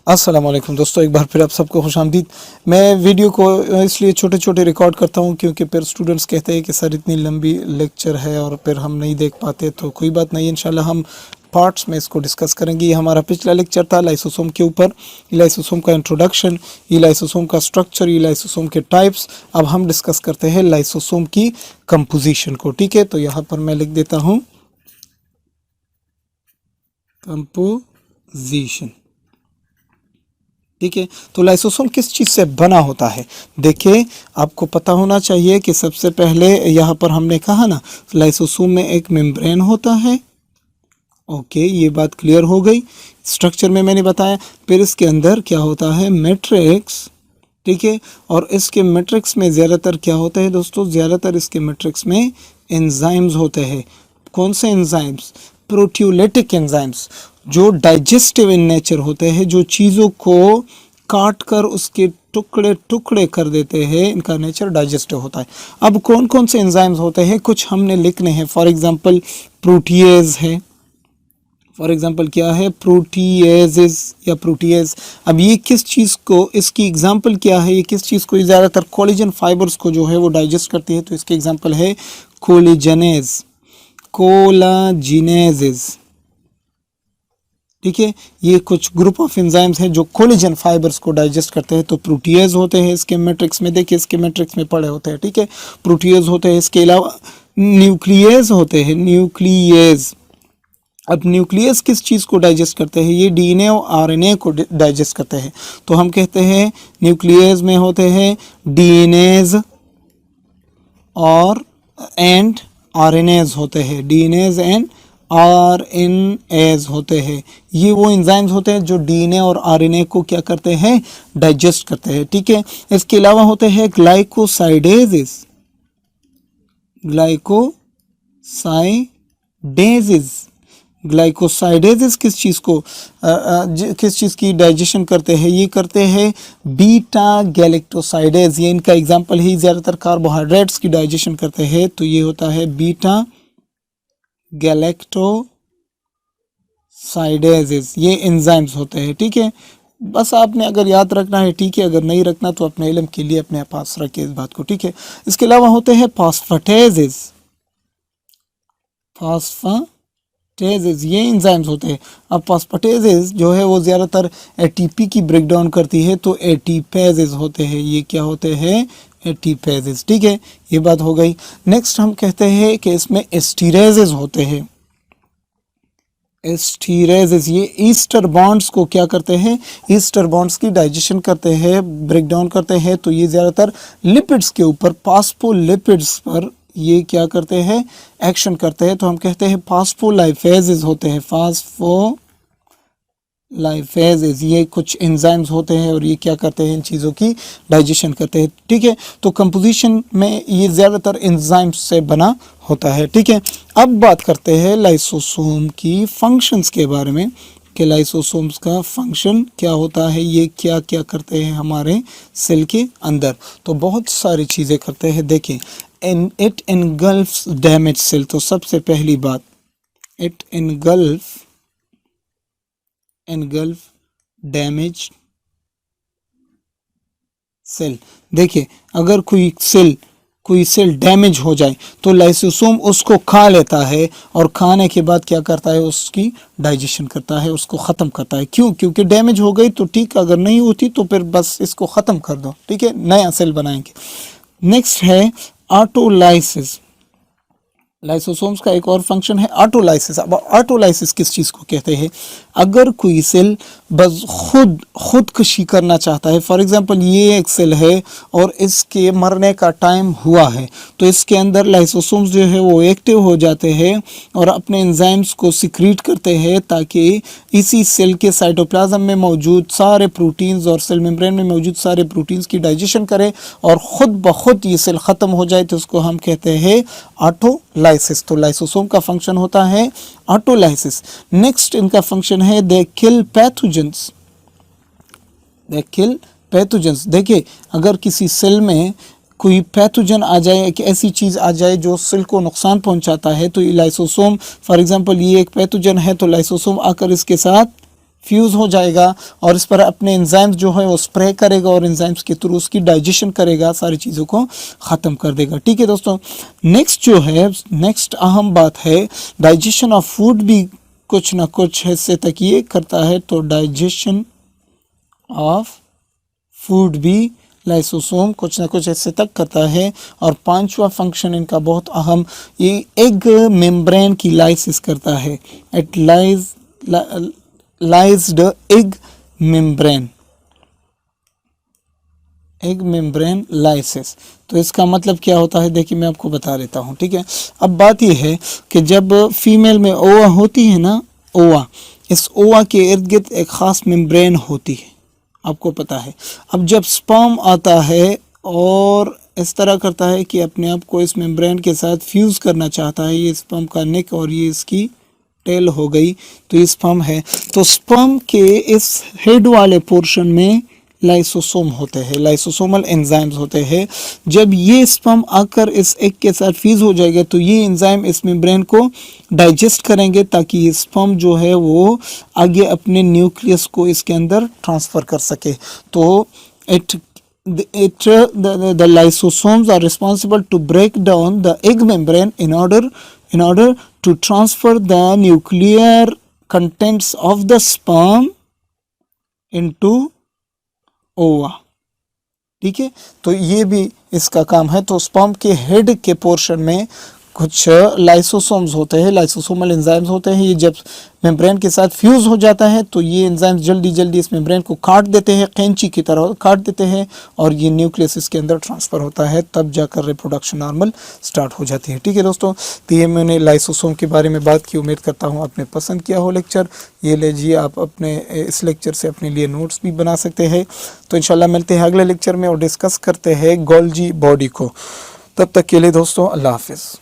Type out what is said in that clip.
अस्सलाम वालेकुम दोस्तों, एक बार फिर आप सबको खुशामदीद। मैं वीडियो को इसलिए छोटे छोटे रिकॉर्ड करता हूँ क्योंकि फिर स्टूडेंट्स कहते हैं कि सर इतनी लंबी लेक्चर है और फिर हम नहीं देख पाते। तो कोई बात नहीं, इंशाल्लाह हम पार्ट्स में इसको डिस्कस करेंगे। ये हमारा पिछला लेक्चर था लाइसोसोम के ऊपर, लाइसोसोम का इंट्रोडक्शन, ये लाइसोसोम का स्ट्रक्चर, ये लाइसोसोम के टाइप्स। अब हम डिस्कस करते हैं लाइसोसोम की कंपोजिशन को। ठीक है, तो यहाँ पर मैं लिख देता हूँ कंपोजिशन। ठीक है, तो लाइसोसोम किस चीज़ से बना होता है? देखिए, आपको पता होना चाहिए कि सबसे पहले यहाँ पर हमने कहा ना, लाइसोसोम में एक मेम्ब्रेन होता है। ओके, ये बात क्लियर हो गई। स्ट्रक्चर में मैंने बताया। फिर इसके अंदर क्या होता है? मैट्रिक्स। ठीक है, और इसके मैट्रिक्स में ज़्यादातर क्या होता है दोस्तों? ज़्यादातर इसके मैट्रिक्स में एंजाइम्स होते हैं। कौन से एंजाइम्स? प्रोटियोलिटिक एंजाइम्स, जो डाइजेस्टिव इन नेचर होते हैं, जो चीज़ों को काट कर उसके टुकड़े टुकड़े कर देते हैं। इनका नेचर डाइजेस्टिव होता है। अब कौन कौन से एंजाइम्स होते हैं कुछ हमने लिखने हैं। फॉर एग्जांपल प्रोटीएज है। फॉर एग्जांपल क्या है? प्रोटीएजेस या प्रोटीएज। अब ये किस चीज़ को, इसकी एग्जांपल क्या है? ये किस चीज़ को? ज़्यादातर कोलेजन फाइबर्स को जो है वो डाइजेस्ट करती है। तो इसके एग्जांपल है कोलेजनेज, कोलाजिनेजेस। ठीक है, ये कुछ ग्रुप ऑफ एंजाइम्स हैं जो कोलेजन फाइबर्स को डाइजेस्ट करते हैं। तो प्रोटीएज होते हैं इसके मैट्रिक्स में। देखिए, इसके मैट्रिक्स में पड़े होते हैं। ठीक है, प्रोटीएज होते हैं। इसके अलावा न्यूक्लियस होते हैं, न्यूक्लियस। अब न्यूक्लियस किस चीज़ को डाइजेस्ट करते हैं? ये डीएनए और आरएनए को डाइजेस्ट करते हैं। तो हम कहते हैं न्यूक्लियस में होते हैं डीएनएज और एंड आरएनएज होते हैं। डीएनएज एंड आरएनएज होते हैं। ये वो एंजाइम्स होते हैं जो डीएनए और आरएनए को क्या करते हैं? डाइजेस्ट करते हैं। ठीक है, इसके अलावा होते हैं ग्लाइकोसाइडेजेस। ग्लाइकोसाइडेजेस, ग्लाइकोसाइडेजेस किस चीज़ को किस चीज़ की डाइजेशन करते हैं? ये करते हैं बीटा गैलेक्टोसाइडेज। ये इनका एग्जांपल ही, ज़्यादातर कार्बोहाइड्रेट्स की डाइजेशन करते हैं। तो ये होता है बीटा गैलेक्टोसाइडेजेस। ये एंजाइम्स होते हैं। ठीक है, बस आपने अगर याद रखना है ठीक है, अगर नहीं रखना तो अपने इल्म के लिए अपने पास रखिए इस बात को। ठीक है, इसके अलावा होते हैं फॉस्फेटेजेस। फॉस्फेटेजेस ये एंजाइम्स होते हैं। अब फॉस्फेटेजेस जो है वो ज़्यादातर एटीपी की ब्रेक डाउन करती है। तो एटीपेजेस होते हैं। ये क्या होते हैं? एटीपेजेस। ठीक है, ये बात हो गई। नेक्स्ट हम कहते हैं कि इसमें एस्टीरेजेस होते हैं। एस्टीरेजेस ये ईस्टर बॉन्ड्स को क्या करते हैं? ईस्टर बॉन्ड्स की डाइजेशन करते हैं, ब्रेक डाउन करते हैं। तो ये ज़्यादातर लिपिड्स के ऊपर, फास्फोलिपिड्स पर ये क्या करते हैं? एक्शन करते हैं। तो हम कहते हैं फास्फोलाइफेजेस होते हैं। फास्फोलाइफेजेस ये कुछ एंजाइम्स होते हैं और ये क्या करते हैं? इन चीज़ों की डाइजेशन करते हैं। ठीक है, तो कंपोजिशन में ये ज़्यादातर एंजाइम्स से बना होता है। ठीक है, अब बात करते हैं लाइसोसोम की फंक्शंस के बारे में कि लाइसोसोम्स का फंक्शन क्या होता है, ये क्या क्या करते हैं हमारे सेल के अंदर। तो बहुत सारी चीज़ें करते हैं। देखिए, इट एनगल्फ्स डैमेज सेल। तो सबसे पहली बात, इट एनगल्फ डैमेज सेल। देखिए, अगर कोई सेल डैमेज हो जाए तो लाइसोसोम उसको खा लेता है और खाने के बाद क्या करता है? उसकी डाइजेशन करता है, उसको ख़त्म करता है। क्यों? क्योंकि डैमेज हो गई तो ठीक, अगर नहीं होती तो फिर बस इसको ख़त्म कर दो। ठीक है, नया सेल बनाएंगे। नेक्स्ट है ऑटोलाइसिस। लाइसोसोम्स का एक और फंक्शन है ऑटोलाइसिस। अब ऑटोलाइसिस किस चीज़ को कहते हैं? अगर कोई सेल बस खुदकशी करना चाहता है। फॉर एग्जांपल ये एक सेल है और इसके मरने का टाइम हुआ है, तो इसके अंदर लाइसोसोम्स जो है वो एक्टिव हो जाते हैं और अपने एंजाइम्स को सिक्रीट करते हैं ताकि इसी सेल के साइटोप्लाज्म में मौजूद सारे प्रोटीन्स और सेल मेम्ब्रेन में मौजूद सारे प्रोटीन्स की डाइजेशन करे और ख़ुद ब खुद ये सेल ख़त्म हो जाए। तो उसको हम कहते हैं ऑटोलाइसिस। तो लाइसोसोम का फंक्शन होता है ऑटोलाइसिस। नेक्स्ट इनका फंक्शन है दे किल पैथोजेंस। देखिए, अगर किसी सेल में कोई पैथोजन आ जाए, एक ऐसी चीज़ आ जाए जो सेल को नुकसान पहुंचाता है, तो ये लाइसोसोम, फॉर एग्जांपल ये एक पैथोजन है तो लाइसोसोम आकर इसके साथ फ्यूज़ हो जाएगा और इस पर अपने एंजाइम्स जो है वो स्प्रे करेगा और एंजाइम्स के थ्रू उसकी डाइजेशन करेगा, सारी चीज़ों को ख़त्म कर देगा। ठीक है दोस्तों, नेक्स्ट जो है, नेक्स्ट अहम बात है, डाइजेशन ऑफ फूड भी कुछ ना कुछ हिस्से तक ये करता है। तो डाइजेशन ऑफ फूड भी लाइसोसोम कुछ ना कुछ हिस्से तक करता है। और पांचवा फंक्शन इनका बहुत अहम, ये एग मेम्ब्रेन की लाइसिस करता है। It lies the egg membrane, egg membrane lysis. तो इसका मतलब क्या होता है, देखिए मैं आपको बता देता हूँ। ठीक है, अब बात यह है कि जब फीमेल में ओवा होती है ना, ओवा, इस ओवा के इर्द गिर्द एक ख़ास मेम्ब्रेन होती है, आपको पता है। अब जब स्पर्म आता है और इस तरह करता है कि अपने आप को इस मेम्ब्रेन के साथ फ्यूज़ करना चाहता है, ये स्पर्म का नेक और ये इसकी टेल हो गई, तो ये स्पर्म है। तो स्पर्म के इस हेड वाले पोर्शन में लाइसोसोम होते हैं, लाइसोसोमल एंजाइम्स होते हैं। जब ये स्पर्म आकर इस एग के साथ फ्यूज हो जाएगा तो ये एंजाइम इस मेम्ब्रेन को डाइजेस्ट करेंगे ताकि ये स्पर्म जो है वो आगे अपने न्यूक्लियस को इसके अंदर ट्रांसफ़र कर सके। तो the lysosomes are responsible to break down the egg membrane in order to transfer the nuclear contents of the sperm into ova। ठीक है, तो ये भी इसका काम है। तो स्पर्म के हेड के पोर्शन में कुछ लाइसोसोम्स होते हैं, लाइसोसोमल एंजाइम्स होते हैं। ये जब मेम्ब्रेन के साथ फ्यूज़ हो जाता है तो ये एंजाइम्स जल्दी जल्दी इस मेम्ब्रेन को काट देते हैं, कैंची की तरह काट देते हैं और ये न्यूक्लियस इसके अंदर ट्रांसफ़र होता है, तब जाकर रिप्रोडक्शन नॉर्मल स्टार्ट हो जाती है। ठीक है दोस्तों, तो ये मैंने लाइसोसोम के बारे में बात की। उम्मीद करता हूँ आपने पसंद किया हो लेक्चर। ये लीजिए, आप अपने इस लेक्चर से अपने लिए नोट्स भी बना सकते हैं। तो इंशाल्लाह मिलते हैं अगले लेक्चर में और डिस्कस करते हैं गोल्जी बॉडी को। तब तक के लिए दोस्तों, अल्लाह हाफिज़।